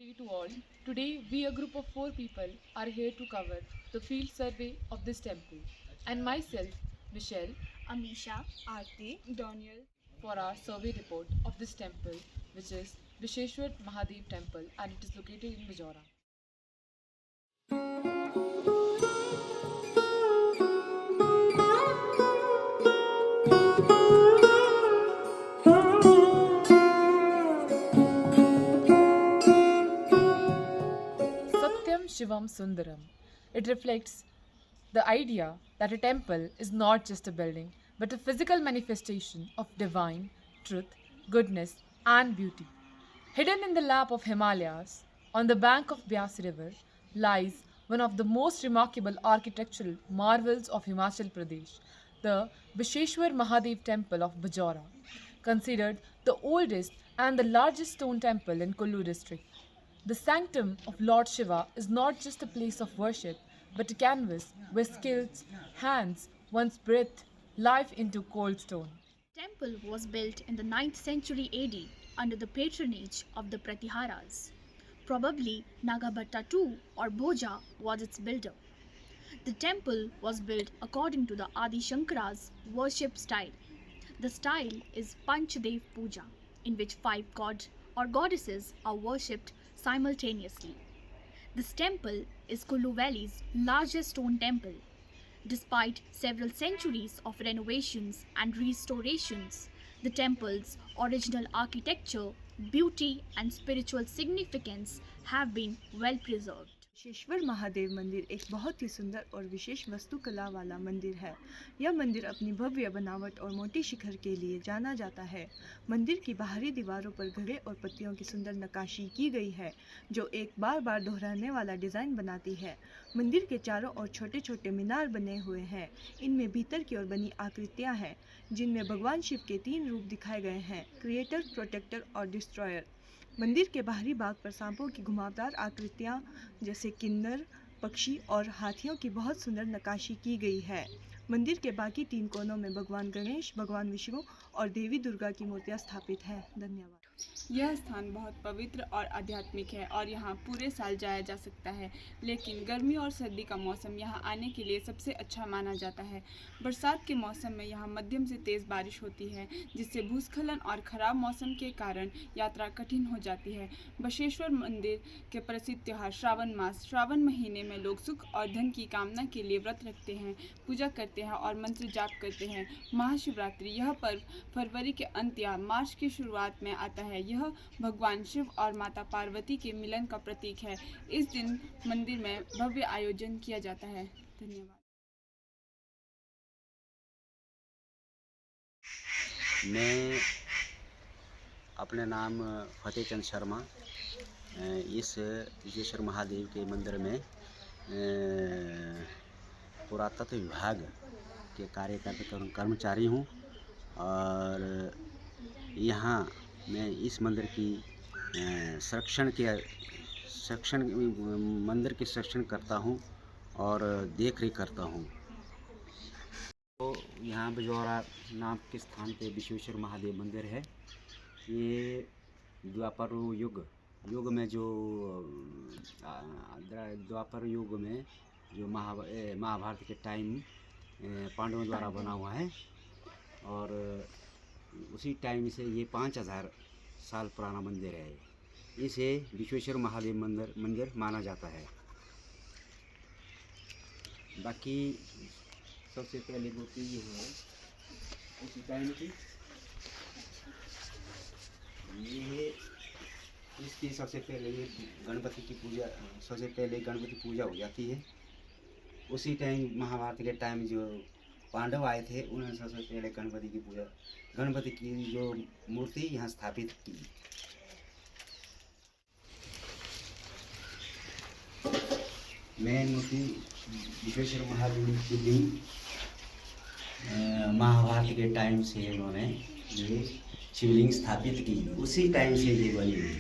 Day to all. Today, we, a group of four people, are here to cover the field survey of this temple. And myself, Michelle, Amisha, Aarti, Daniel, for our survey report of this temple, which is Visheshwar Mahadev Temple, and it is located in Bajora. Satyam Shivam Sundaram. It reflects the idea that a temple is not just a building, but a physical manifestation of divine truth, goodness, and beauty. Hidden in the lap of Himalayas, on the bank of Byas River, lies one of the most remarkable architectural marvels of Himachal Pradesh, the Bisheshwar Mahadev Temple of Bajora, considered the oldest and the largest stone temple in Kullu district. The sanctum of Lord Shiva is not just a place of worship, but a canvas where skilled hands once breathed life into cold stone. temple was built in the 9th century AD under the patronage of the Pratiharas. Probably Nagabhatta II or Bhoja was its builder. The temple was built according to the Adi Shankara's worship style. The style is Panchadev Puja, in which five gods or goddesses are worshipped simultaneously. This temple is Kullu Valley's largest stone temple. Despite several centuries of renovations and restorations, the temple's original architecture, beauty, and spiritual significance have been well preserved. Vishweshwar Mahadev मंदिर एक बहुत ही सुंदर और विशेष वास्तुकला वाला मंदिर है। यह मंदिर अपनी भव्य बनावट और मोटी शिखर के लिए जाना जाता है। मंदिर की बाहरी दीवारों पर घड़े और पत्तियों की सुंदर नक्काशी की गई है, जो एक बार बार दोहराने वाला डिज़ाइन बनाती है। मंदिर के चारों ओर छोटे छोटे मीनार बने हुए हैं। इनमें भीतर की ओर बनी आकृतियाँ हैं, जिनमें भगवान शिव के 3 रूप दिखाए गए हैं: क्रिएटर, प्रोटेक्टर और डिस्ट्रॉयर। मंदिर के बाहरी भाग पर सांपों की घुमावदार आकृतियाँ जैसे किन्नर, पक्षी और हाथियों की बहुत सुंदर नक्काशी की गई है। मंदिर के बाकी 3 कोनों में भगवान गणेश, भगवान विष्णु और देवी दुर्गा की मूर्तियाँ स्थापित हैं। धन्यवाद। यह स्थान बहुत पवित्र और आध्यात्मिक है और यहाँ पूरे साल जाया जा सकता है, लेकिन गर्मी और सर्दी का मौसम यहाँ आने के लिए सबसे अच्छा माना जाता है। बरसात के मौसम में यहाँ मध्यम से तेज़ बारिश होती है, जिससे भूस्खलन और ख़राब मौसम के कारण यात्रा कठिन हो जाती है। बशेश्वर मंदिर के प्रसिद्ध त्यौहार श्रावण मास। श्रावण महीने में लोग सुख और धन की कामना के लिए व्रत रखते हैं, पूजा करते हैं और मंत्र जाप करते हैं। महाशिवरात्रि, यह पर्व फरवरी के अंत या मार्च की शुरुआत में आता है। यह भगवान शिव और माता पार्वती के मिलन का प्रतीक है। इस दिन मंदिर में भव्य आयोजन किया जाता है। धन्यवाद। मैं अपने नाम फतेह चंद शर्मा इस विश्वेश्वर महादेव के मंदिर में पुरातत्व विभाग के कार्यकर्ता कर्मचारी हूँ और यहाँ मैं इस मंदिर की मंदिर की संरक्षण करता हूँ और देख रेख करता हूँ। तो यहाँ बजौरा नाम के स्थान पे विश्वेश्वर महादेव मंदिर है। ये द्वापर युग में जो द्वापर युग में जो महाभारत के टाइम पांडवों द्वारा बना हुआ है और उसी टाइम से ये 5000 साल पुराना मंदिर है। इसे विश्वेश्वर महादेव मंदिर माना जाता है। बाकी सबसे पहले मूर्ति ये है उसी टाइम की, ये है इसकी सबसे पहले ये गणपति की पूजा, सबसे पहले गणपति पूजा हो जाती है। उसी टाइम महाभारत के टाइम जो पांडव आए थे उन्होंने सबसे पहले गणपति की जो मूर्ति यहाँ स्थापित की। मेन मूर्ति विश्वेश्वर महादेव की लिंग महाभारत के टाइम से उन्होंने ये शिवलिंग स्थापित की, उसी टाइम से ये बनी हुई।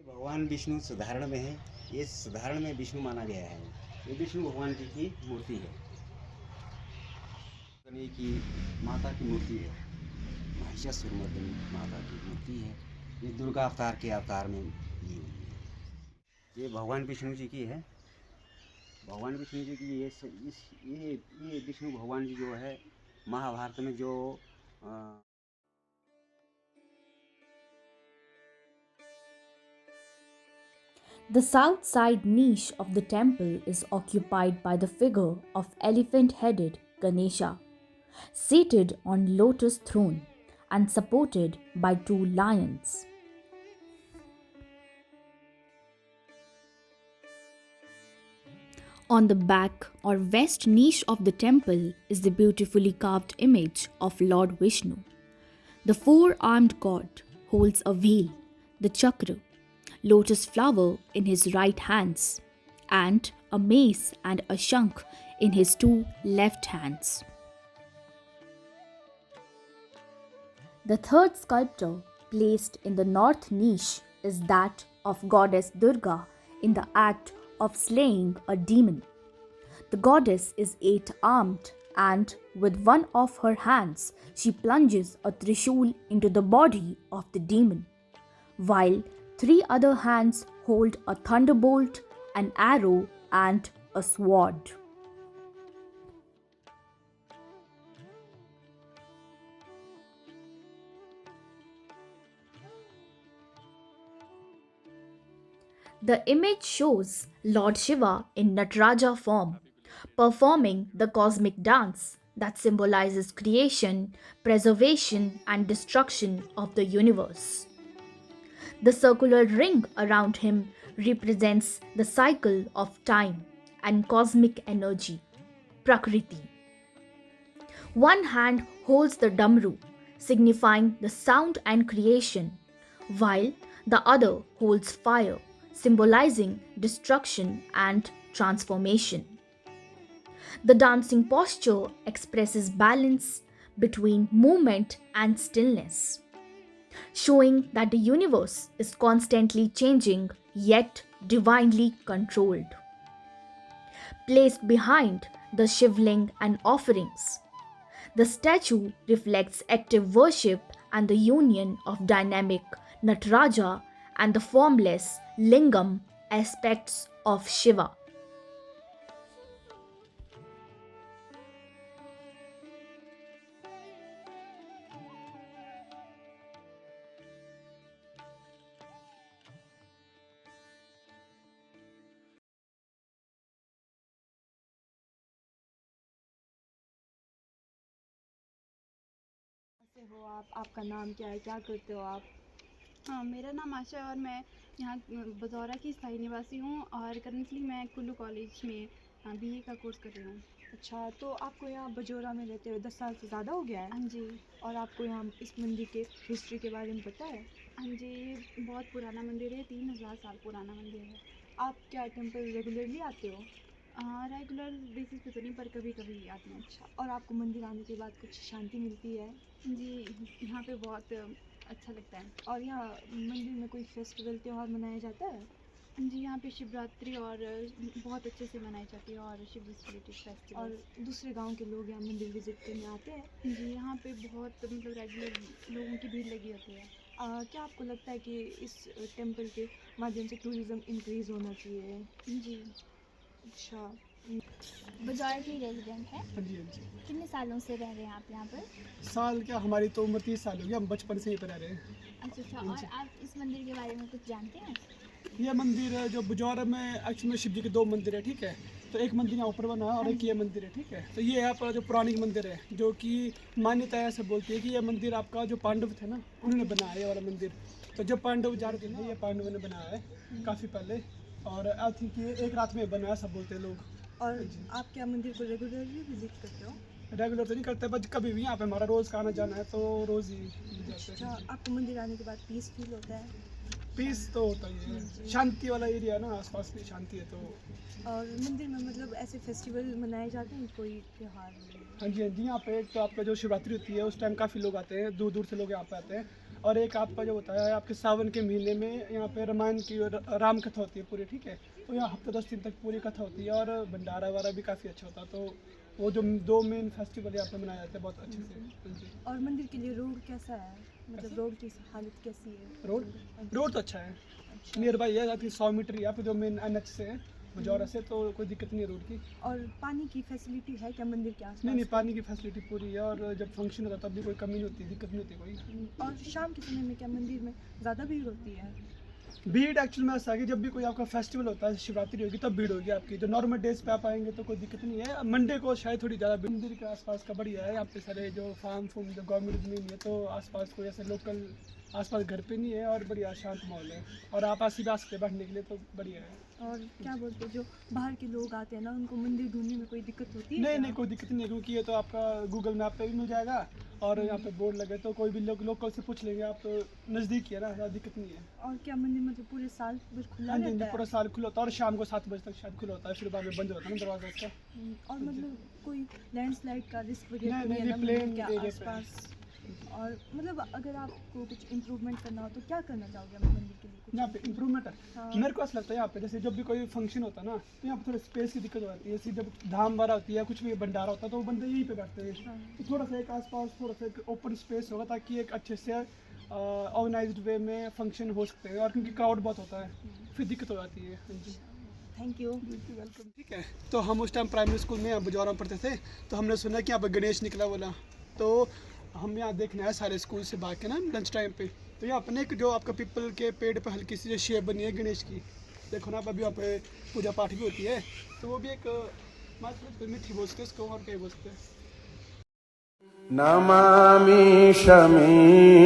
भगवान विष्णु साधारण में है, ये साधारण में विष्णु माना गया है। ये विष्णु भगवान जी की मूर्ति है। की माता की मूर्ति है, महिषासुरमर्दिनी माता की मूर्ति है। ये दुर्गा अवतार के अवतार में ली हुई है। ये भगवान विष्णु जी की है। भगवान विष्णु जी की ये विष्णु भगवान जी जो है महाभारत में जो अ, The south side niche of the temple is occupied by the figure of elephant-headed Ganesha, seated on lotus throne and supported by two lions. On the back or west niche of the temple is the beautifully carved image of Lord Vishnu. The four-armed god holds a wheel, the chakra, lotus flower in his right hands, and a mace and a shankh in his two left hands. The third sculpture placed in the north niche is that of goddess Durga in the act of slaying a demon. The goddess is eight-armed and with one of her hands she plunges a trishul into the body of the demon, while three other hands hold a thunderbolt, an arrow, and a sword. The image shows Lord Shiva in Nataraja form, performing the cosmic dance that symbolizes creation, preservation, and destruction of the universe. The circular ring around him represents the cycle of time and cosmic energy, Prakriti. One hand holds the damru, signifying the sound and creation, while the other holds fire, symbolizing destruction and transformation. The dancing posture expresses balance between movement and stillness, showing that the universe is constantly changing yet divinely controlled. Placed behind the shivling and offerings, the statue reflects active worship and the union of dynamic Nataraja and the formless Lingam aspects of Shiva. कैसे हो आप? आपका नाम क्या है? क्या करते हो आप? हाँ, मेरा नाम आशा है और मैं यहाँ बजौरा की स्थायी निवासी हूँ और करंटली मैं कुल्लू कॉलेज में बीए का कोर्स कर रही हूँ। अच्छा, तो आपको यहाँ बजौरा में रहते हुए 10 साल से ज़्यादा हो गया है? हाँ जी। और आपको यहाँ इस मंदिर के हिस्ट्री के बारे में पता है? हाँ जी, ये बहुत पुराना मंदिर है, 3000 साल पुराना मंदिर है। आप क्या टेंपल रेगुलरली आते हो? रेगुलर बेसिस पे तो नहीं पर कभी-कभी आती हूँ। अच्छा, और आपको मंदिर आने के बाद कुछ शांति मिलती है? जी, यहाँ पे बहुत अच्छा लगता है। और यहाँ मंदिर में कोई फेस्टिवल त्यौहार मनाया जाता है? जी, यहाँ पे शिवरात्रि और बहुत अच्छे से मनाई जाती है और शिव रिलेटेड फेस्टिवल। और दूसरे गांव के लोग यहाँ मंदिर विजिट करने आते हैं? जी, यहाँ पे बहुत मतलब रेगुलर लोगों की भीड़ लगी होती है। क्या आपको लगता है कि इस टेंपल के माध्यम से टूरिज़्म इंक्रीज़ होना चाहिए? जी। अच्छा, बजौरा की रेजिडेंट है। हाँ जी, हाँ जी। कितने सालों से रह रहे हैं आप यहाँ पर? साल क्या, हमारी तो उम्र 30 साल हो गई, हम बचपन से यहीं पर रह रहे हैं। अच्छा, और आप इस मंदिर के बारे में कुछ जानते हैं? ये मंदिर जो बजौरा में एक्चुअली में शिव जी के दो मंदिर है, ठीक है। तो एक मंदिर यहाँ ऊपर बना है और एक ये मंदिर है, ठीक है। तो ये यहाँ पर जो पुरानी मंदिर है, जो कि मान्यता ऐसे बोलती है कि ये मंदिर आपका जो पांडव थे ना, उन्होंने बनाया ये वाला मंदिर। तो जब पांडव जा रहे थे ना, ये पांडवों ने बनाया है काफ़ी पहले, और आई थिंक ये एक रात में बनाया सब बोलते हैं लोग। और आप क्या मंदिर को रेगुलरली विजिट करते हो? रेगुलर तो नहीं करते, बस कभी भी यहाँ पे हमारा रोज़ का आना जाना है, तो रोज़ ही जाते अच्छा, हैं। आपको मंदिर आने के बाद पीस फील होता है? पीस तो होता ही है, शांति वाला एरिया है ना, आसपास में शांति है तो। और मंदिर में मतलब ऐसे फेस्टिवल मनाए जाते हैं, कोई त्यौहार? हाँ जी, हाँ जी। यहाँ पे एक तो आपका जो शिवरात्रि होती है उस टाइम काफ़ी लोग आते हैं, दूर दूर से लोग यहाँ पे आते हैं। और एक आपका जो होता है आपके सावन के महीने में यहाँ पे रामायण की राम कथा होती है पूरी, ठीक है। तो यहाँ हफ्ते 10 दिन तक पूरी कथा होती है और भंडारा वारा भी काफ़ी अच्छा होता है। तो वो जो 2 मेन फेस्टिवल यहाँ पे मनाए जाते हैं बहुत अच्छे से। हाँ जी। और मंदिर के लिए रोड कैसा है, मतलब रोड की हालत कैसी है? रोड तो अच्छा है, नियर बाई है, 100 मीटर यहाँ पे जो मेन NH से है बजौरा से, तो कोई दिक्कत नहीं है रोड की। और पानी की फैसिलिटी है क्या मंदिर के आसपास? नहीं, पानी की फैसिलिटी पूरी है, और जब फंक्शन होता है तब भी कोई कमी नहीं होती, दिक्कत नहीं होती कोई। और शाम के समय में क्या मंदिर में ज़्यादा भीड़ होती है? भीड़ एक्चुअल में ऐसा है कि जब भी कोई आपका फेस्टिवल होता है, शिवरात्रि होगी तब भीड़ होगी आपकी। जो नॉर्मल डेज पे आप आएंगे तो कोई दिक्कत नहीं है। मंडे को शायद थोड़ी ज़्यादा भीड़। मंदिर के आसपास का बढ़िया है, यहाँ पे सारे जो फार्म जो गवर्नमेंट ज़मीन है, तो आसपास कोई ऐसे लोकल आसपास घर पे नहीं है, और बढ़िया शांत माहौल है, और आप आसी आ सकते बैठने के लिए, तो बढ़िया है। और क्या बोलते हैं, जो बाहर के लोग आते हैं ना, उनको मंदिर ढूंढने में कोई दिक्कत होती है? नहीं, कोई दिक्कत नहीं है, क्योंकि ये तो आपका गूगल मैप पे भी मिल जाएगा, और यहाँ पे बोर्ड लगे तो कोई भी लोग लोकल से पूछ लेंगे आप, तो नज़दीक ही है ना, ज़्यादा दिक्कत नहीं है। और क्या मंदिर मतलब पूरे साल भर खुला हाँ जी, रहता है? पूरा साल खुला होता है, और शाम को 7 बजे तक शायद खुला होता है, फिर बाद में बंद होता है ना दरवाजा उसका। और मतलब कोई लैंडस्लाइड का रिस्क वगैरह नहीं, तो नहीं है ना प्लेन मंदिर के एरिया पे। आसपास? और मतलब अगर आपको कुछ इम्प्रूवमेंट करना हो तो क्या करना चाहोगे आप मंदिर के लिए? कुछ यहाँ पे इम्प्रूवमेंट है। हाँ। मेरे को ऐसा लगता है यहाँ पे जैसे जब भी कोई फंक्शन होता है ना, तो यहाँ पे थोड़ा स्पेस की दिक्कत हो जाती है। जैसे जब धाम वारा होती है, कुछ भी भंडारा होता है, तो वो बंदे यहीं पे बैठते हैं। हाँ। तो थोड़ा सा एक आसपास थोड़ा सा एक ओपन स्पेस होगा, ताकि एक अच्छे से ऑर्गेनाइज्ड वे में फंक्शन हो सकते हैं, और क्योंकि क्राउड बहुत होता है फिर दिक्कत हो जाती है। हाँ जी, थैंक यू। वेलकम। ठीक है, तो हम उस टाइम प्राइमरी स्कूल में यहाँ बजौरा में पढ़ते थे, तो हमने सुना कि यहाँ पर गणेश निकला बोला, तो हम यहाँ देखने आए सारे स्कूल से भाग के ना लंच टाइम पे। तो यहाँ पर एक जो आपका पीपल के पेड़ पे हल्की सी जो शेप बनी है गणेश की, देखो ना, अभी यहाँ पे पूजा पाठ भी होती है, तो वो भी एक मीठी बोलते उसको, और क्या बोलते हैं। नमामि शमीशान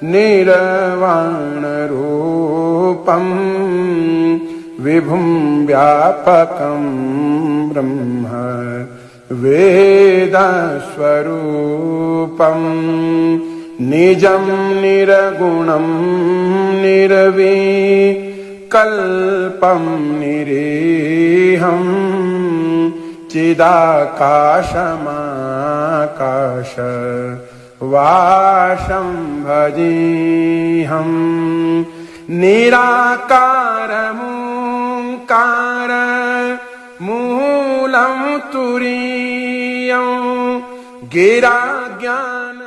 निर्वाण रूपम विभुं व्यापकं ब्रह्म वेदस्वरूपं निजं निर्गुणं निर्विकल्पं निरीहं चिदाकाशमाकाश वाशं भजेऽहं निराकारमूकार मूलं तुरीयं गिरा ज्ञान